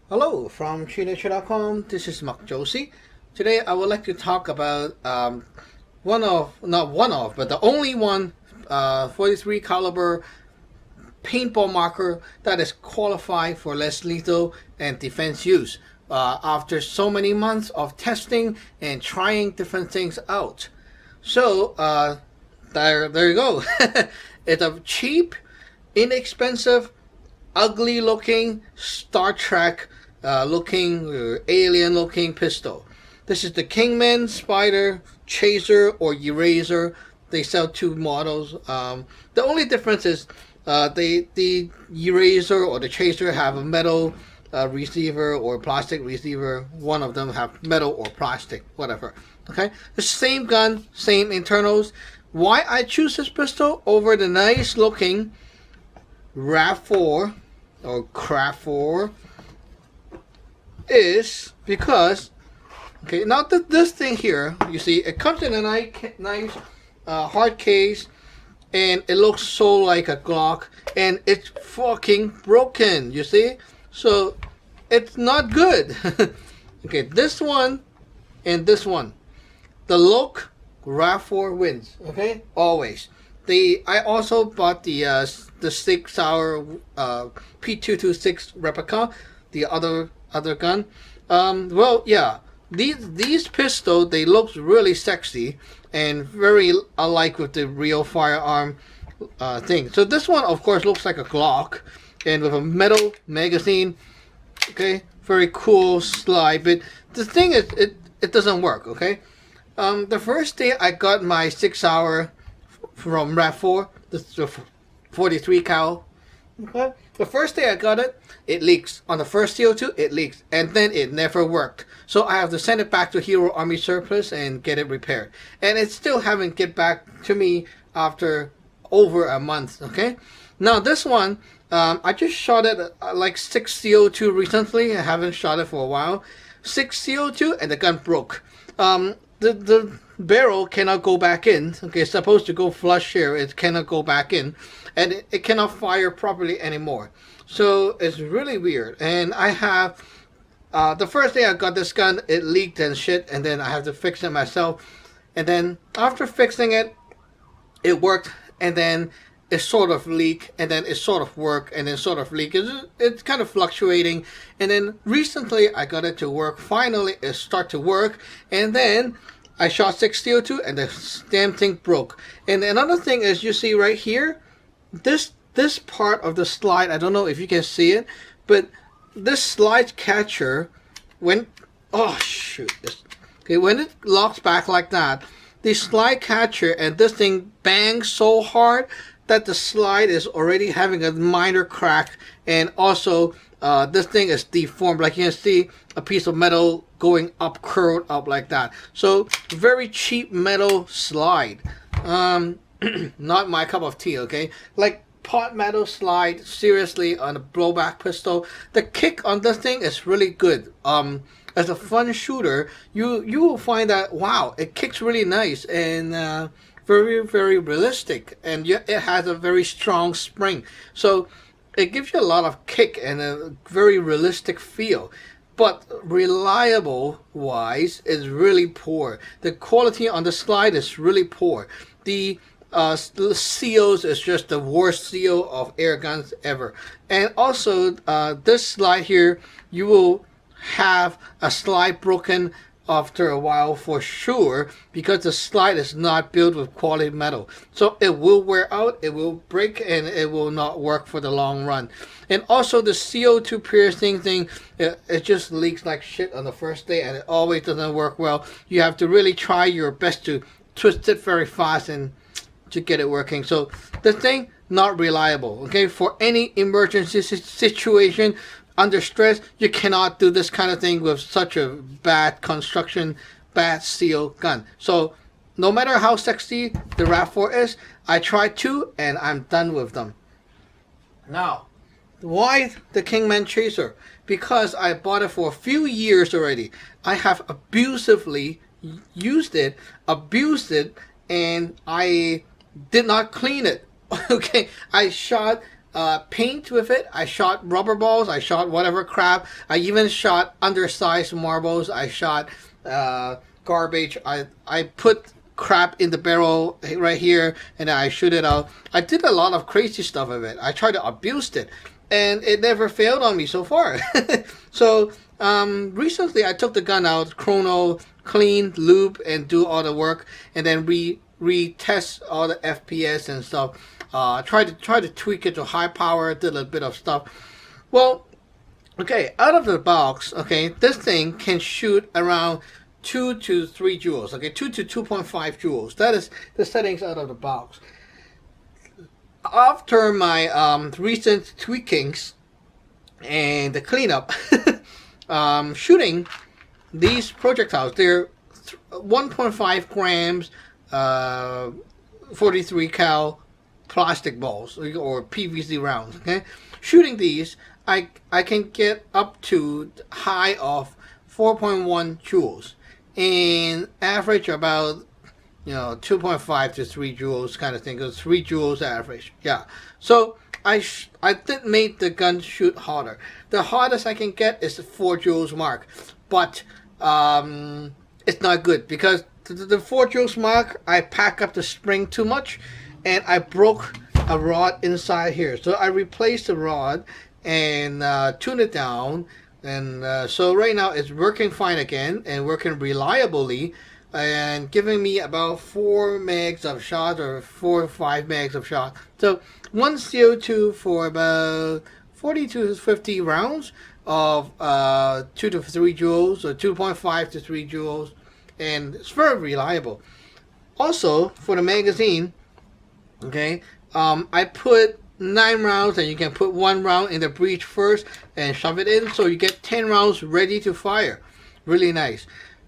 Hello from ChinaChina.com. This is Mark Josie. Today I would like to talk about but the only one 43 caliber paintball marker that is qualified for less lethal and defense use. After so many months of testing and trying different things out, so there you go. It's a cheap, inexpensive, ugly looking Star Trek looking alien looking pistol. This is the Kingman Chaser or Eraser. They sell two models. The only difference is the Eraser or the Chaser have a metal receiver or plastic receiver. One of them have metal or plastic, whatever. Okay, the same gun, same internals. Why I choose this pistol over the nice looking RAV4 or Craft 4 is because, okay, now this thing here, you see, it comes in a nice hard case, and it looks so like a Glock, and it's fucking broken, you see? So it's not good. Okay, this one and this one, the look, RAV4 wins. Okay, always. I also bought the 6 hour P226 replica, the other gun. Well, yeah, these pistols, they look really sexy and very alike with the real firearm thing. So this one, of course, looks like a Glock and with a metal magazine. Okay, very cool slide. But the thing is, it doesn't work. Okay, the first day I got my 6 hour from RAV4, the 43 cal. Okay. The first day I got it, it leaks. On the first CO2, it leaks, and then it never worked. So I have to send it back to Hero Army Surplus and get it repaired. And it still haven't get back to me after over a month. Okay. Now this one, I just shot it like 6 CO2 recently. I haven't shot it for a while. 6 CO2 and the gun broke. The barrel cannot go back in. Okay, it's supposed to go flush here. It cannot go back in, and it cannot fire properly anymore. So it's really weird. And I have the first day I got this gun, it leaked and shit, and then I have to fix it myself. And then after fixing it, it worked, and then it sort of leak, and then it sort of work, and then sort of leak. It's kind of fluctuating. And then recently I got it to work. Finally it start to work, and then I shot 6 CO2 and the damn thing broke. And another thing is, you see right here, this part of the slide, I don't know if you can see it, but this slide catcher, when oh shoot, okay, when it locks back like that, the slide catcher and this thing bangs so hard that the slide is already having a minor crack, and also this thing is deformed. Like you can see a piece of metal going up, curled up like that. So very cheap metal slide. Not my cup of tea. Okay, like pot metal slide. Seriously, on a blowback pistol, the kick on this thing is really good. As a fun shooter, you will find that, wow, it kicks really nice and very, very realistic, and yet it has a very strong spring, so it gives you a lot of kick and a very realistic feel. But reliable wise is really poor. The quality on the slide is really poor. The seals is just the worst seal of air guns ever. And also this slide here, you will have a slide broken after a while for sure, because the slide is not built with quality metal. So it will wear out, it will break, and it will not work for the long run. And also the CO2 piercing thing, it just leaks like shit on the first day, and it always doesn't work well. You have to really try your best to twist it very fast and to get it working. So the thing, not reliable. Okay, for any emergency situation, under stress, you cannot do this kind of thing with such a bad construction, bad seal gun. So no matter how sexy the RAV4 is, I tried two and I'm done with them. Now, why the Kingman Chaser? Because I bought it for a few years already. I have abusively used it, abused it, and I did not clean it. Okay, I shot paint with it. I shot rubber balls. I shot whatever crap. I even shot undersized marbles. I shot garbage. I put crap in the barrel right here, and I shoot it out. I did a lot of crazy stuff with it. I tried to abuse it, and it never failed on me so far. So recently I took the gun out, chrono, clean, lube, and do all the work, and then retest all the FPS and stuff. Try to tweak it to high power, did a little bit of stuff. Well, okay, out of the box, okay, this thing can shoot around 2 to 3 joules, okay, 2 to 2.5 joules. That is the settings out of the box. After my recent tweakings and the cleanup, shooting these projectiles, they're 1.5 grams, 43 cal plastic balls or PVC rounds. Okay, shooting these, I can get up to high of 4.1 joules and average about 2.5 to 3 joules kind of thing. Because 3 joules average. Yeah. So I did make the gun shoot harder. The hardest I can get is the 4 joules mark, but it's not good because the 4 joules mark, I pack up the spring too much, and I broke a rod inside here. So I replaced the rod and tuned it down, and so right now it's working fine again and working reliably, and giving me about 4 megs of shot or 4 or 5 megs of shot. So one CO2 for about 40 to 50 rounds of 2 to 3 joules or 2.5 to 3 joules, and it's very reliable. Also, for the magazine, okay, I put 9 rounds, and you can put 1 round in the breech first and shove it in, so you get 10 rounds ready to fire. Really nice.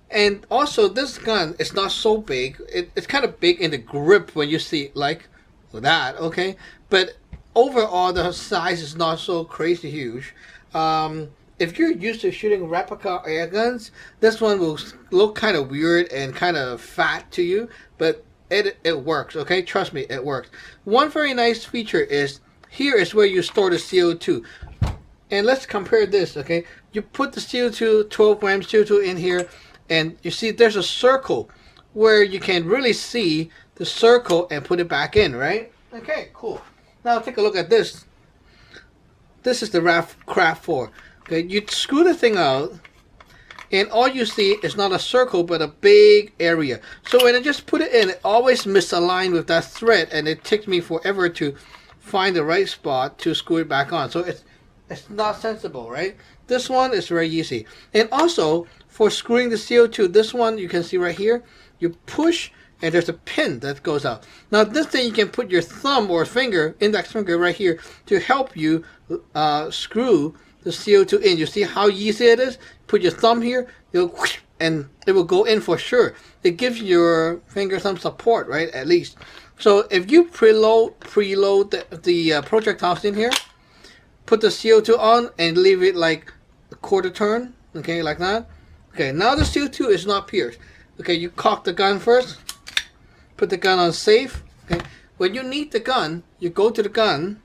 And also, this gun is not so big. It's kind of big in the grip when you see it like that, okay? But overall, the size is not so crazy huge. If you're used to shooting replica air guns, this one will look kind of weird and kind of fat to you, but it works, okay? Trust me, it works. One very nice feature is, here is where you store the CO2. And let's compare this, okay? You put the CO2, 12 grams CO2 in here, and you see there's a circle where you can really see the circle and put it back in, right? Okay, cool. Now take a look at this. This is the Craft 4. Okay, you screw the thing out, and all you see is not a circle but a big area. So when I just put it in, it always misaligned with that thread, and it takes me forever to find the right spot to screw it back on. So it's not sensible, right? This one is very easy. And also, for screwing the CO2, this one you can see right here, you push and there's a pin that goes out. Now this thing, you can put your thumb or finger, index finger right here, to help you screw the CO2 in. You see how easy it is? Put your thumb here, and it will go in for sure. It gives your finger some support, right? At least. So if you preload the projectiles in here, put the CO2 on and leave it like a quarter turn, okay, like that. Okay, now the CO2 is not pierced. Okay, you cock the gun first, put the gun on safe. Okay, when you need the gun, you go to the gun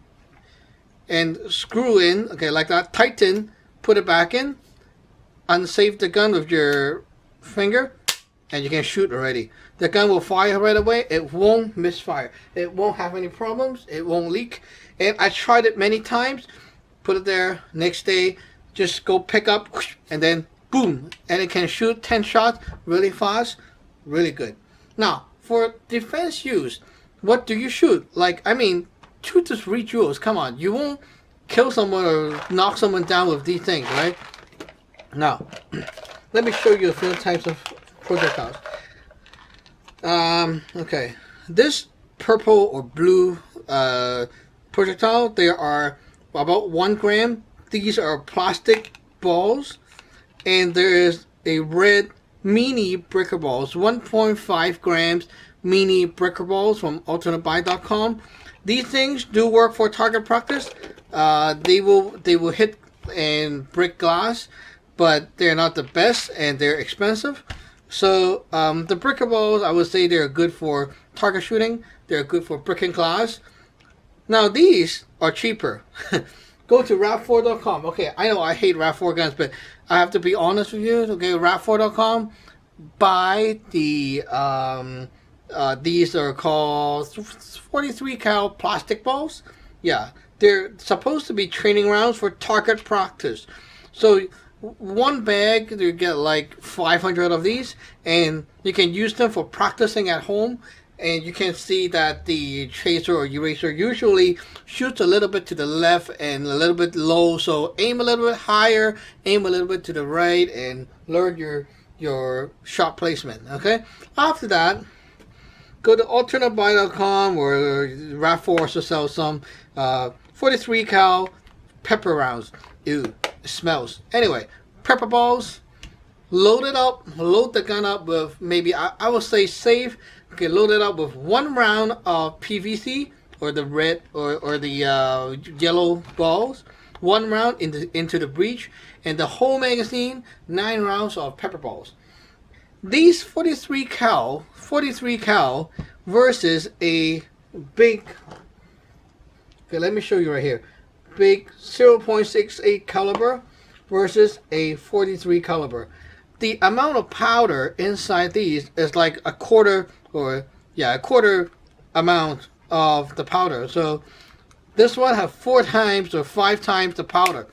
and screw in, okay, like that, tighten, put it back in, unsave the gun with your finger, and you can shoot already. The gun will fire right away. It won't misfire. It won't have any problems. It won't leak. And I tried it many times. Put it there. Next day, just go pick up, and then boom, and it can shoot 10 shots really fast, really good. Now, for defense use, what do you shoot? Like, I mean, 2 to 3 joules. Come on, you won't kill someone or knock someone down with these things, right? Now, let me show you a few types of projectiles. Okay, this purple or blue projectile, there are about 1 gram. These are plastic balls, and there is a red mini breaker balls, 1.5 grams mini breaker balls from alternatebuy.com. These things do work for target practice. They will hit and break glass, but they're not the best, and they're expensive. So the breaker balls, I would say they're good for target shooting. They're good for breaking glass. Now these are cheaper. Go to rav4.com. Okay, I know I hate RAV4 guns, but I have to be honest with you. Okay, rav4.com. Buy the these are called 43 cal plastic balls. Yeah, they're supposed to be training rounds for target practice. So one bag you get like 500 of these, and you can use them for practicing at home. And you can see that the chaser or eraser usually shoots a little bit to the left and a little bit low. So aim a little bit higher, aim a little bit to the right, and learn your shot placement. Okay. After that, go to alternatebuy.com or RAV4 also sells some 43 cal pepper rounds. Ew, it smells. Anyway, pepper balls. Load it up. Load the gun up with maybe I would say safe. Okay, load it up with 1 round of PVC or the red or the yellow balls. 1 round into the breech, and the whole magazine 9 rounds of pepper balls. These 43 cal versus a big. Okay, let me show you right here. Big 0.68 caliber versus a 43 caliber. The amount of powder inside these is like a quarter amount of the powder. So this one have 4 times or 5 times the powder.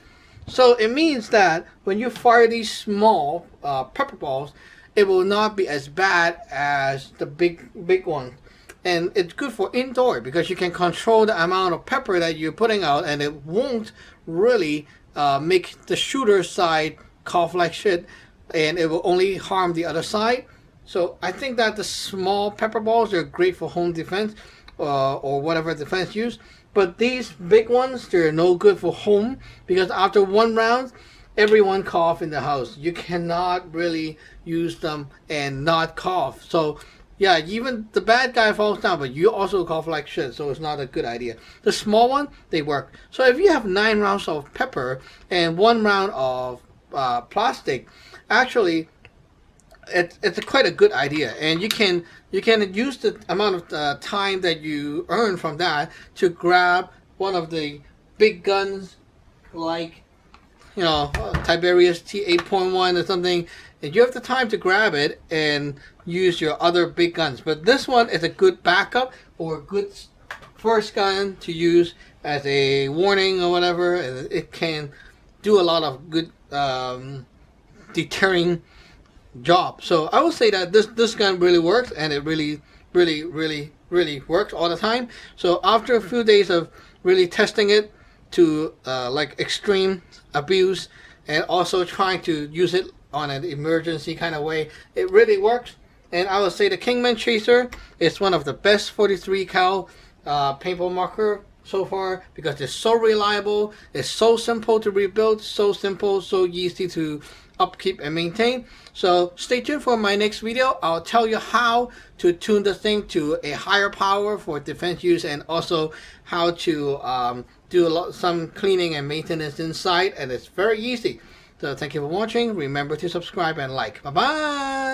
So it means that when you fire these small pepper balls, it will not be as bad as the big one. And it's good for indoor because you can control the amount of pepper that you're putting out, and it won't really make the shooter side cough like shit, and it will only harm the other side. So I think that the small pepper balls are great for home defense or whatever defense use. But these big ones, they're no good for home because after 1 round, everyone cough in the house. You cannot really use them and not cough. So yeah, even the bad guy falls down, but you also cough like shit, so it's not a good idea. The small one, they work. So if you have 9 rounds of pepper and 1 round of plastic, actually, it's quite a good idea, and you can use the amount of time that you earn from that to grab one of the big guns, like Tiberius T8.1 or something, and you have the time to grab it and use your other big guns. But this one is a good backup or a good first gun to use as a warning or whatever. It can do a lot of good deterring job. So I would say that this gun really works, and it really works all the time. So after a few days of really testing it to like extreme abuse and also trying to use it on an emergency kind of way, it really works. And I would say the Kingman Chaser is one of the best 43 cal paintball marker so far because it's so reliable, it's so simple to rebuild, so simple, so easy to upkeep and maintain. So stay tuned for my next video. I'll tell you how to tune the thing to a higher power for defense use, and also how to do some cleaning and maintenance inside, and it's very easy. So thank you for watching. Remember to subscribe and like. Bye bye.